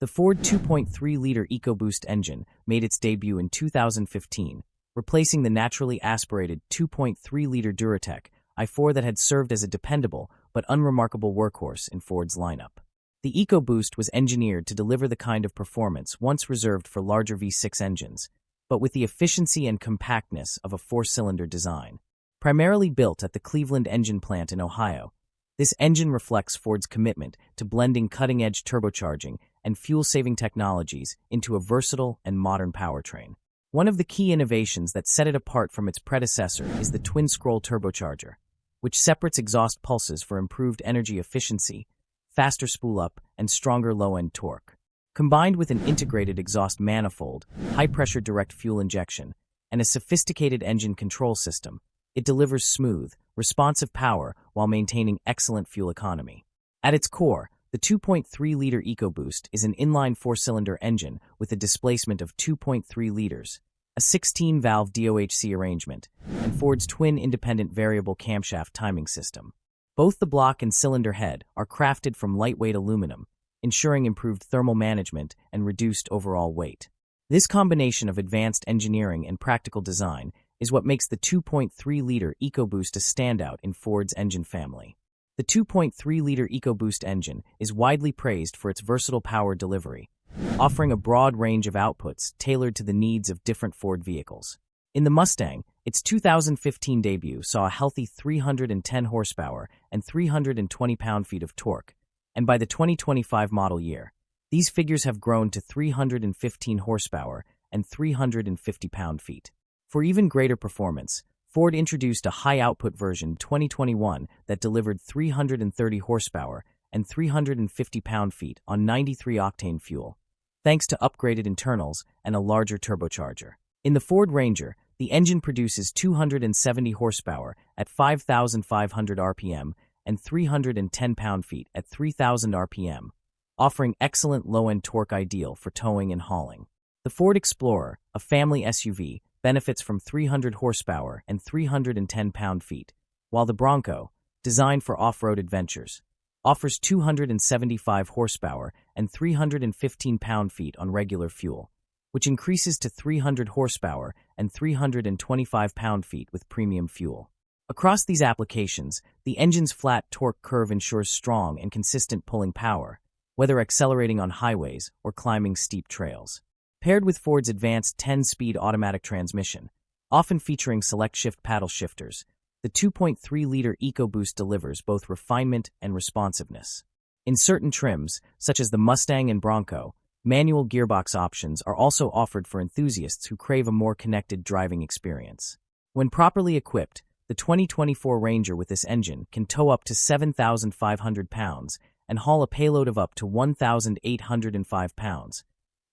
The Ford 2.3-liter EcoBoost engine made its debut in 2015, replacing the naturally aspirated 2.3-liter Duratec i4 that had served as a dependable but unremarkable workhorse in Ford's lineup. The EcoBoost was engineered to deliver the kind of performance once reserved for larger V6 engines, but with the efficiency and compactness of a four-cylinder design. Primarily built at the Cleveland engine plant in Ohio, this engine reflects Ford's commitment to blending cutting-edge turbocharging and fuel-saving technologies into a versatile and modern powertrain. One of the key innovations that set it apart from its predecessor is the twin-scroll turbocharger, which separates exhaust pulses for improved energy efficiency, faster spool-up, and stronger low-end torque. Combined with an integrated exhaust manifold, high-pressure direct fuel injection, and a sophisticated engine control system, it delivers smooth, responsive power while maintaining excellent fuel economy. At its core, the 2.3-liter EcoBoost is an inline four-cylinder engine with a displacement of 2.3 liters, a 16-valve DOHC arrangement, and Ford's twin independent variable camshaft timing system. Both the block and cylinder head are crafted from lightweight aluminum, ensuring improved thermal management and reduced overall weight. This combination of advanced engineering and practical design is what makes the 2.3-liter EcoBoost a standout in Ford's engine family. The 2.3-liter EcoBoost engine is widely praised for its versatile power delivery, offering a broad range of outputs tailored to the needs of different Ford vehicles. In the Mustang, its 2015 debut saw a healthy 310 horsepower and 320 pound-feet of torque, and by the 2025 model year, these figures have grown to 315 horsepower and 350 pound-feet. For even greater performance, Ford introduced a high-output version 2021 that delivered 330 horsepower and 350 pound-feet on 93-octane fuel, thanks to upgraded internals and a larger turbocharger. In the Ford Ranger, the engine produces 270 horsepower at 5,500 RPM and 310 pound-feet at 3,000 RPM, offering excellent low-end torque ideal for towing and hauling. The Ford Explorer, a family SUV, benefits from 300 horsepower and 310 pound-feet, while the Bronco, designed for off-road adventures, offers 275 horsepower and 315 pound-feet on regular fuel, which increases to 300 horsepower and 325 pound-feet with premium fuel. Across these applications, the engine's flat torque curve ensures strong and consistent pulling power, whether accelerating on highways or climbing steep trails. Paired with Ford's advanced 10-speed automatic transmission, often featuring select shift paddle shifters, the 2.3-liter EcoBoost delivers both refinement and responsiveness. In certain trims, such as the Mustang and Bronco, manual gearbox options are also offered for enthusiasts who crave a more connected driving experience. When properly equipped, the 2024 Ranger with this engine can tow up to 7,500 pounds and haul a payload of up to 1,805 pounds,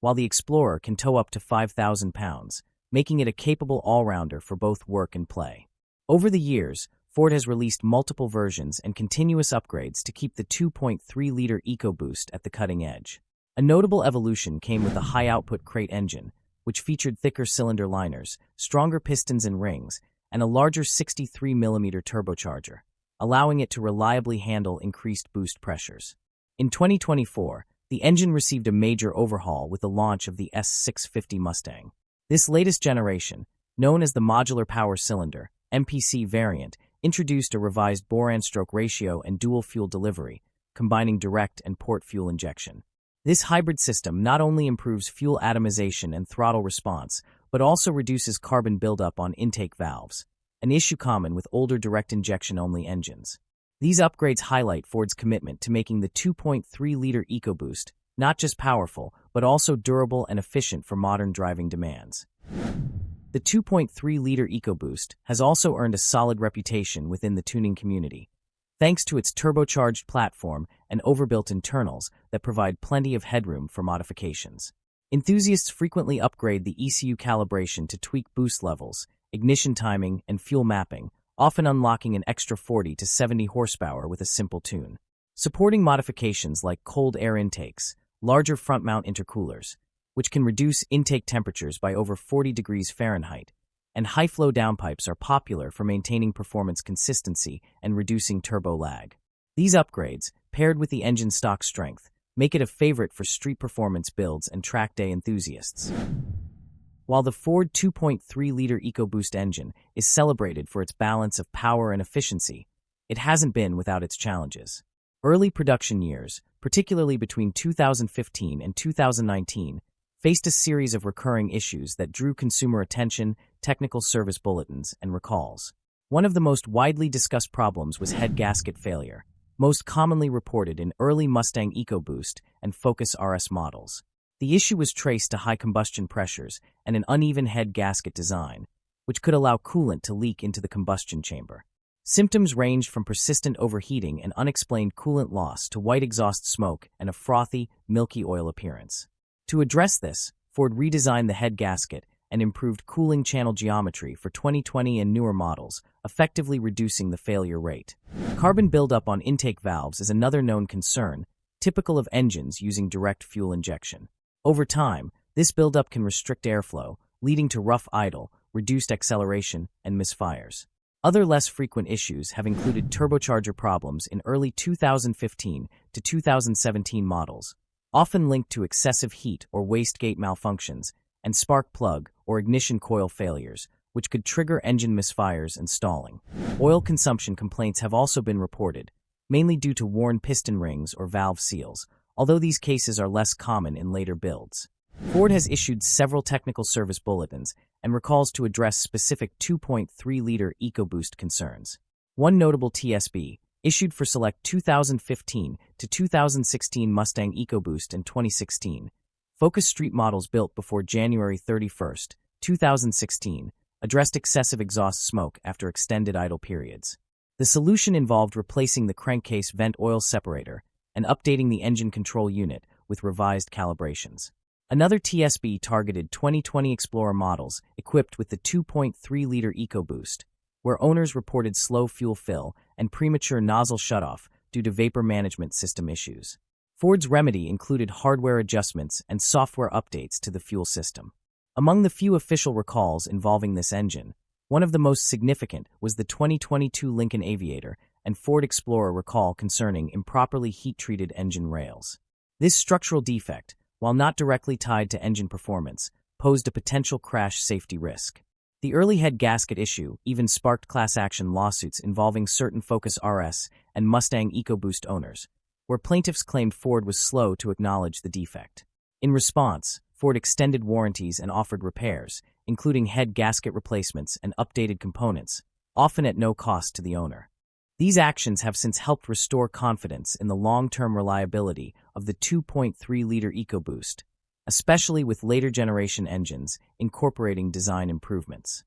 while the Explorer can tow up to 5,000 pounds, making it a capable all-rounder for both work and play. Over the years, Ford has released multiple versions and continuous upgrades to keep the 2.3-liter EcoBoost at the cutting edge. A notable evolution came with the high-output crate engine, which featured thicker cylinder liners, stronger pistons and rings, and a larger 63mm turbocharger, allowing it to reliably handle increased boost pressures. In 2024, the engine received a major overhaul with the launch of the S650 Mustang. This latest generation, known as the Modular Power Cylinder (MPC) variant, introduced a revised bore-and-stroke ratio and dual fuel delivery, combining direct and port fuel injection. This hybrid system not only improves fuel atomization and throttle response, but also reduces carbon buildup on intake valves, an issue common with older direct injection-only engines. These upgrades highlight Ford's commitment to making the 2.3-liter EcoBoost not just powerful, but also durable and efficient for modern driving demands. The 2.3-liter EcoBoost has also earned a solid reputation within the tuning community, thanks to its turbocharged platform and overbuilt internals that provide plenty of headroom for modifications. Enthusiasts frequently upgrade the ECU calibration to tweak boost levels, ignition timing, and fuel mapping, often unlocking an extra 40 to 70 horsepower with a simple tune. Supporting modifications like cold air intakes, larger front-mount intercoolers, which can reduce intake temperatures by over 40 degrees Fahrenheit, and high-flow downpipes are popular for maintaining performance consistency and reducing turbo lag. These upgrades, paired with the engine's stock strength, make it a favorite for street performance builds and track day enthusiasts. While the Ford 2.3-liter EcoBoost engine is celebrated for its balance of power and efficiency, it hasn't been without its challenges. Early production years, particularly between 2015 and 2019, faced a series of recurring issues that drew consumer attention, technical service bulletins, and recalls. One of the most widely discussed problems was head gasket failure, most commonly reported in early Mustang EcoBoost and Focus RS models. The issue was traced to high combustion pressures and an uneven head gasket design, which could allow coolant to leak into the combustion chamber. Symptoms ranged from persistent overheating and unexplained coolant loss to white exhaust smoke and a frothy, milky oil appearance. To address this, Ford redesigned the head gasket and improved cooling channel geometry for 2020 and newer models, effectively reducing the failure rate. Carbon buildup on intake valves is another known concern, typical of engines using direct fuel injection. Over time, this buildup can restrict airflow, leading to rough idle, reduced acceleration, and misfires. Other less frequent issues have included turbocharger problems in early 2015 to 2017 models, often linked to excessive heat or wastegate malfunctions, and spark plug or ignition coil failures, which could trigger engine misfires and stalling. Oil consumption complaints have also been reported, mainly due to worn piston rings or valve seals, although these cases are less common in later builds. Ford has issued several technical service bulletins and recalls to address specific 2.3-liter EcoBoost concerns. One notable TSB, issued for select 2015 to 2016 Mustang EcoBoost and 2016, Focus Street models built before January 31, 2016, addressed excessive exhaust smoke after extended idle periods. The solution involved replacing the crankcase vent oil separator and updating the engine control unit with revised calibrations. Another TSB targeted 2020 Explorer models equipped with the 2.3-liter EcoBoost, where owners reported slow fuel fill and premature nozzle shutoff due to vapor management system issues. Ford's remedy included hardware adjustments and software updates to the fuel system. Among the few official recalls involving this engine, one of the most significant was the 2022 Lincoln Aviator and Ford Explorer recall concerning improperly heat-treated engine rails. This structural defect, while not directly tied to engine performance, posed a potential crash safety risk. The early head gasket issue even sparked class action lawsuits involving certain Focus RS and Mustang EcoBoost owners, where plaintiffs claimed Ford was slow to acknowledge the defect. In response, Ford extended warranties and offered repairs, including head gasket replacements and updated components, often at no cost to the owner. These actions have since helped restore confidence in the long-term reliability of the 2.3-liter EcoBoost, especially with later generation engines incorporating design improvements.